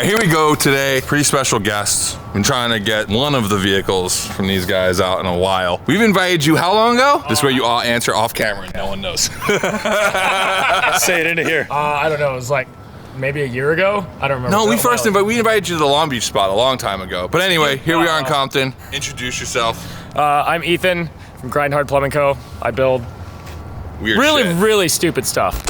right, here we go today. Pretty special guests. Been trying to get one of the vehicles from these guys out in a while. We've invited you how long ago? This way you all answer off camera and no one knows. Say it into here. I don't know. It was like maybe a year ago. I don't remember. No, we invited you to the Long Beach spot a long time ago. But anyway, here we are in Compton. Introduce yourself. I'm Ethan from Grind Hard Plumbing Co. I build Weird really, shit. really stupid stuff.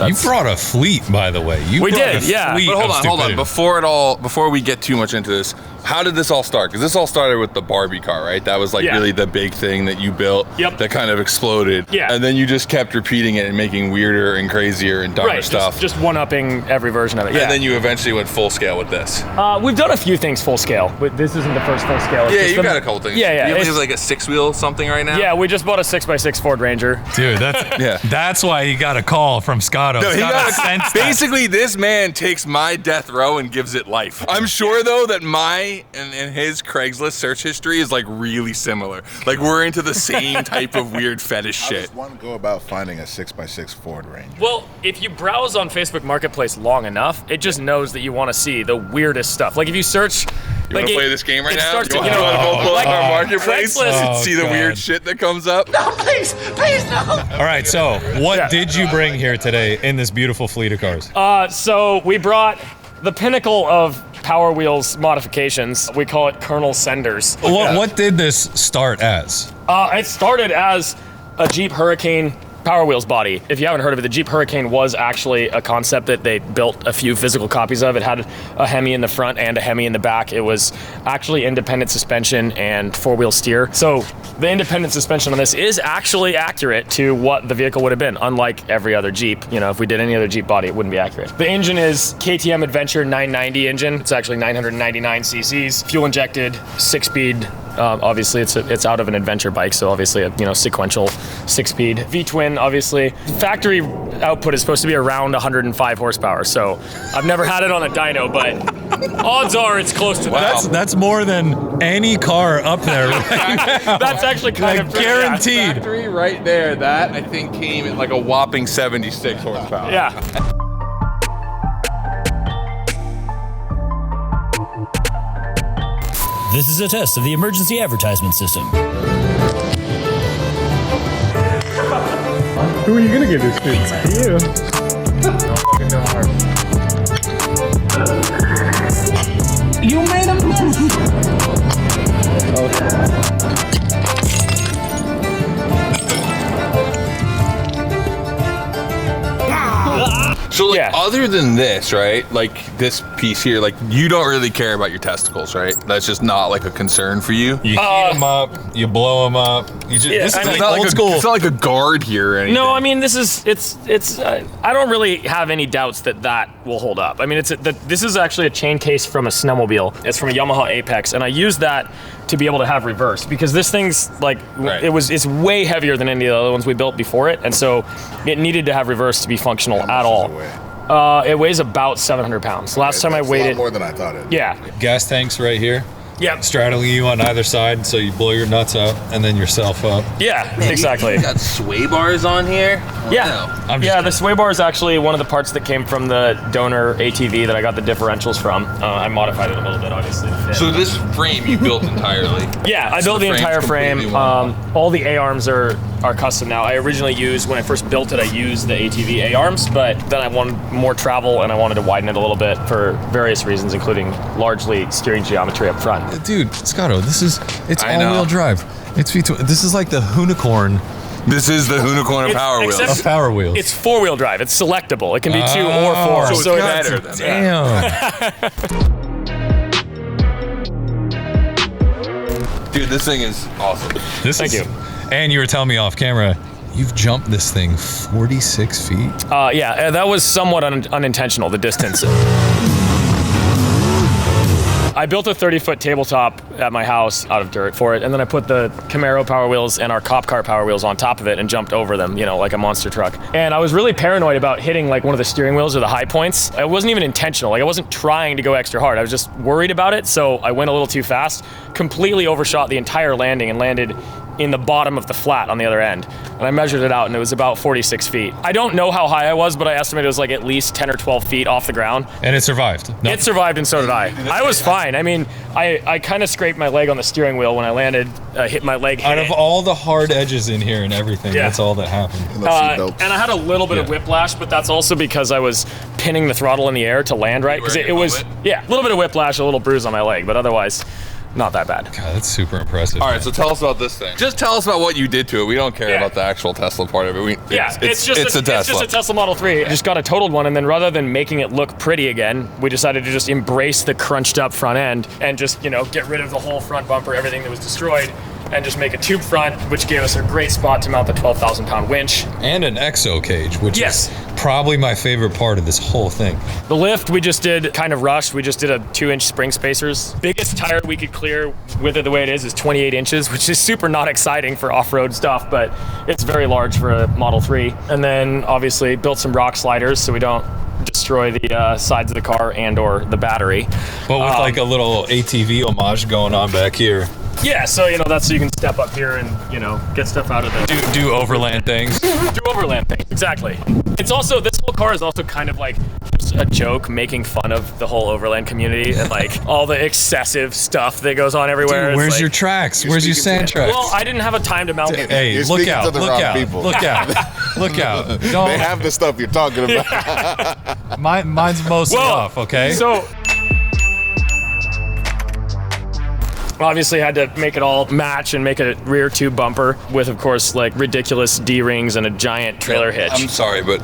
You brought a fleet, by the way. We did, yeah. But hold on. Before we get too much into this, how did this all start? Because this all started with the Barbie car, right? That was like really the big thing that you built. Yep. That kind of exploded. Yeah. And then you just kept repeating it and making weirder and crazier and dumber stuff. Just one-upping every version of it. Yeah. And then you eventually went full scale with this. We've done a few things full scale, but this isn't the first full scale. Yeah, you got a couple things. Yeah. You have like a 6-wheel something right now? Yeah, we just bought a 6x6 Ford Ranger. Dude, that's why he got a call from Scotto. No, basically, this man takes my death row and gives it life. I'm sure though that my and his Craigslist search history is like really similar. Like we're into the same type of weird fetish shit. How does one go about finding a 6x6 Ford Ranger? Well, if you browse on Facebook Marketplace long enough, it just knows that you want to see the weirdest stuff. Like if you search, You want to play this game right now? starts to, You want to go pull up our marketplace Craigslist. and see the God. weird shit that comes up? No, please, no. All right, so what did you bring here today in this beautiful fleet of cars? So we brought the pinnacle of Power Wheels modifications. We call it Kernel Senders. What did this start as? It started as a Jeep Hurricane Power Wheels body. If you haven't heard of it, the Jeep Hurricane was actually a concept that they built a few physical copies of. It had a Hemi in the front and a Hemi in the back. It was actually independent suspension and four-wheel steer. So the independent suspension on this is actually accurate to what the vehicle would have been, unlike every other Jeep. You know, if we did any other Jeep body, it wouldn't be accurate. The engine is KTM Adventure 990 engine. It's actually 999 cc's, fuel injected, 6-speed. Obviously, it's out of an adventure bike, so obviously a sequential 6-speed V-twin. Obviously, factory output is supposed to be around 105 horsepower. So I've never had it on a dyno, but odds are it's close to that. That's more than any car up there. Right? That's actually kind of guaranteed. Factory right there, that I think came at like a whopping 76 horsepower. Yeah. This is a test of the emergency advertisement system. Who are you gonna give this to? You. You made a mess. So like, other than this, right? Like this piece here, like you don't really care about your testicles, right? That's just not like a concern for you. You heat them up, you blow them up. You just, this is like old school. It's not like a guard here or anything. No, I mean it's. I don't really have any doubts that will hold up. I mean, this is actually a chain case from a snowmobile. It's from a Yamaha Apex, and I use that to be able to have reverse because this thing's like it's way heavier than any of the other ones we built before it, and so it needed to have reverse to be functional at all. It weighs about 700 pounds. Last time I weighed it, more than I thought it. Yeah. Gas tanks right here. Yeah. Straddling you on either side, so you blow your nuts out and then yourself up. Yeah, exactly. You got sway bars on here? Yeah. The sway bar is actually one of the parts that came from the donor ATV that I got the differentials from. I modified it a little bit, obviously. So this frame you built entirely? Yeah, I built the entire frame. All the A-arms are custom now. I originally used, when I first built it, I used the ATV A-arms, but then I wanted more travel and I wanted to widen it a little bit for various reasons, including largely steering geometry up front. Dude, Scotto, it's all-wheel drive. This is like the Hoonicorn. This is the Hoonicorn of Power Wheels. Of Power Wheels. It's four-wheel drive. It's selectable. It can be 2 or 4. So it's better than that. Dude, this thing is awesome. Thank you. And you were telling me off camera, You've jumped this thing 46 feet? Yeah, that was somewhat unintentional, the distance. I built a 30-foot tabletop at my house out of dirt for it, and then I put the Camaro Power Wheels and our cop car Power Wheels on top of it and jumped over them, you know, like a monster truck. And I was really paranoid about hitting like one of the steering wheels or the high points. It wasn't even intentional. Like I wasn't trying to go extra hard. I was just worried about it, so I went a little too fast, completely overshot the entire landing and landed in the bottom of the flat on the other end. And I measured it out and it was about 46 feet. I don't know how high I was, but I estimated it was like at least 10 or 12 feet off the ground. And it survived? It survived, and so did I. I was fine. I mean, I kind of scraped my leg on the steering wheel when I landed, hit my leg. Out of all the hard edges in here and everything, that's all that happened. And I had a little bit of whiplash, but that's also because I was pinning the throttle in the air to land right. Because it was, a little bit of whiplash, a little bruise on my leg, but otherwise, not that bad. God, that's super impressive. All right, so tell us about this thing. Just tell us about what you did to it. We don't care about the actual Tesla part of it. It's just a Tesla. It's just a Tesla Model 3. I just got a totaled one, and then rather than making it look pretty again, we decided to just embrace the crunched up front end and just, you know, get rid of the whole front bumper, everything that was destroyed, and just make a tube front, which gave us a great spot to mount the 12,000-pound winch. And an exo cage, which is probably my favorite part of this whole thing. The lift we just did kind of rushed. We just did a 2-inch spring spacers. Biggest tire we could clear with it the way it is 28 inches, which is super not exciting for off-road stuff, but it's very large for a Model 3. And then obviously built some rock sliders so we don't destroy the sides of the car and or the battery. But with like a little ATV homage going on back here. Yeah, so, you know, that's so you can step up here and, you know, get stuff out of the... Do overland things. Do overland things, exactly. It's also, this whole car is also kind of like just a joke making fun of the whole overland community and like all the excessive stuff that goes on everywhere. Dude, where's your tracks? Where's your sand tracks? Well, I didn't have a time to mount it. Hey, look out, look out, look out, look out. Don't. They have the stuff you're talking about. Mine's mostly off, okay? So... obviously had to make it all match and make a rear tube bumper with, of course, like ridiculous D-rings and a giant trailer hitch. I'm sorry, but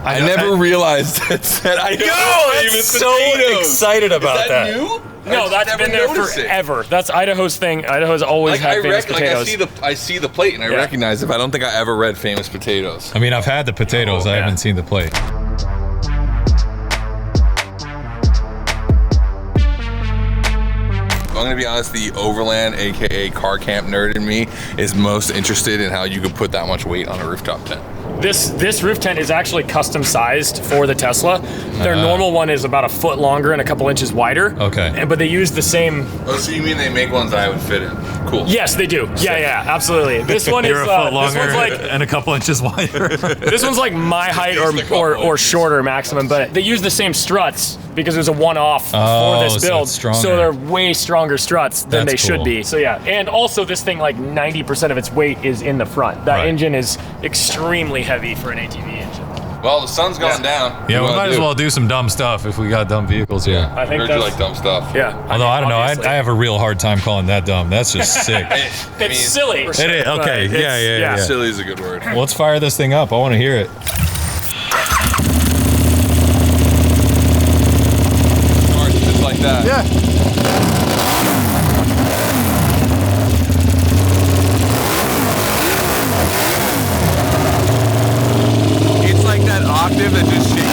I never realized that I'm so excited about that. Is that new? No, that's been there forever. That's Idaho's thing. Idaho's always had famous potatoes. I see the plate and I recognize it, but I don't think I ever read famous potatoes. I mean, I've had the potatoes. I haven't seen the plate. I'm gonna be honest, the overland, aka car camp nerd in me, is most interested in how you could put that much weight on a rooftop tent. This roof tent is actually custom sized for the Tesla. Their normal one is about a foot longer and a couple inches wider. Okay. But they use the same. Oh, so you mean they make ones that I would fit in? Cool. Yes, they do. Yeah, absolutely. This one is a foot longer this one's like, and a couple inches wider. This one's like my height or shorter maximum, but they use the same struts because it was a one-off for this build. So they're way stronger struts than they should be. So yeah, and also this thing, like 90% of its weight is in the front. That engine is extremely heavy for an ATV engine. Well, the sun's going down. Yeah, we might as well do some dumb stuff if we got dumb vehicles here. I think you like dumb stuff. Yeah. Although I don't know, I have a real hard time calling that dumb. That's just sick. It's silly. It is. Okay. Yeah. Silly is a good word. Well, let's fire this thing up. I want to hear it. Just like that. Yeah. Octave that just shakes.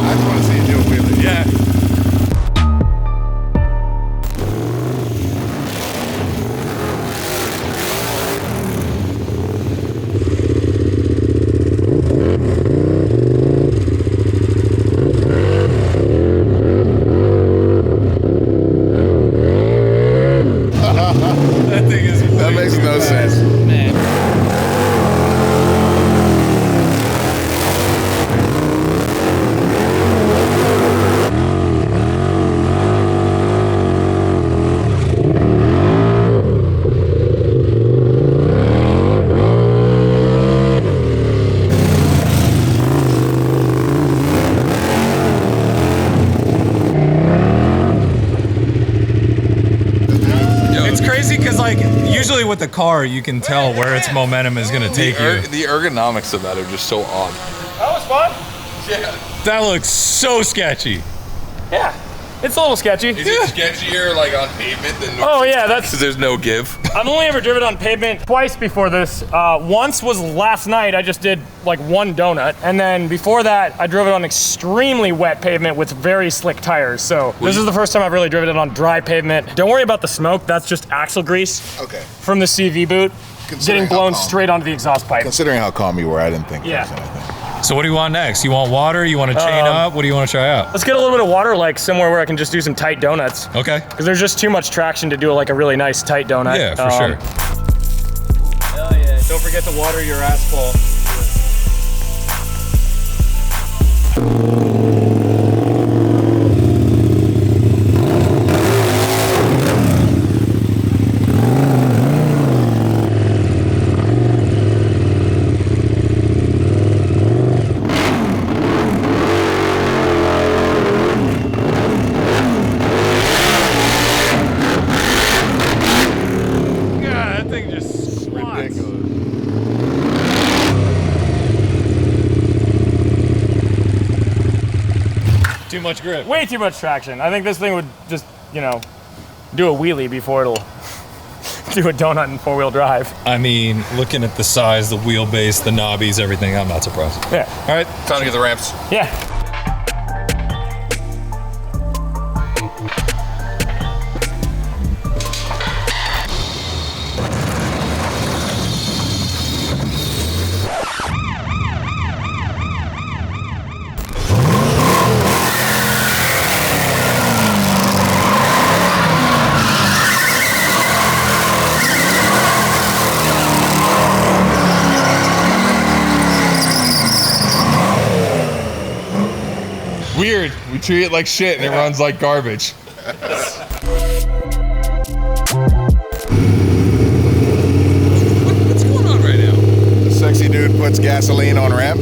I just want to see you do it with it. Yeah. That thing is. That makes no sense. Man. Usually with the car, you can tell where its momentum is going to take you. The ergonomics of that are just so odd. That was fun. Yeah. That looks so sketchy. Yeah. It's a little sketchy. Is it sketchier like on pavement than normal? Oh yeah, that's. Because there's no give. I've only ever driven on pavement twice before this. Once was last night. I just did like one donut, and then before that, I drove it on extremely wet pavement with very slick tires. So this is the first time I've really driven it on dry pavement. Don't worry about the smoke. That's just axle grease. Okay. From the CV boot, getting blown straight onto the exhaust pipe. Considering how calm you were, I didn't think Yeah. there was anything. So what do you want next? You want water? You want to chain up? What do you want to try out? Let's get a little bit of water, like somewhere where I can just do some tight donuts. Okay. Because there's just too much traction to do like a really nice tight donut. Yeah, for sure. Hell yeah. Don't forget to water your asphalt. Too much grip. Way too much traction. I think this thing would just, you know, do a wheelie before it'll do a donut in four-wheel drive. I mean, looking at the size, the wheelbase, the knobbies, everything, I'm not surprised. Yeah. All right. Time to get the ramps. Yeah. Weird. We treat it like shit and it runs like garbage. What's going on right now? The sexy dude puts gasoline on ramp.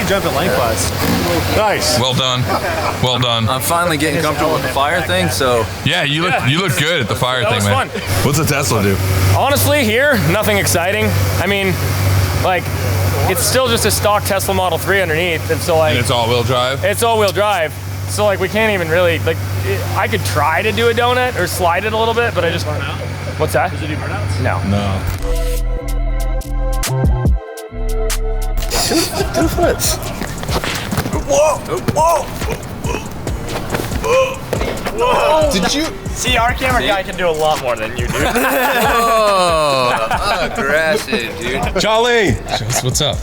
Jumping lengthwise. Nice. Well done. Well done. I'm finally getting comfortable with the fire thing, so. Yeah, you look good at the fire That thing, was man. fun. What's a Tesla do? Honestly, here, nothing exciting. I mean, like, it's still just a stock Tesla Model 3 underneath, and so like. And it's all-wheel drive? It's all-wheel drive. So like, we can't even really, like, I could try to do a donut or slide it a little bit, but I just. What's that? Does it do burnouts? No. No. Two flips. Whoa! Whoa! Did you? See, our camera guy can do a lot more than you do. Oh, aggressive, dude. Charlie! Show us what's up.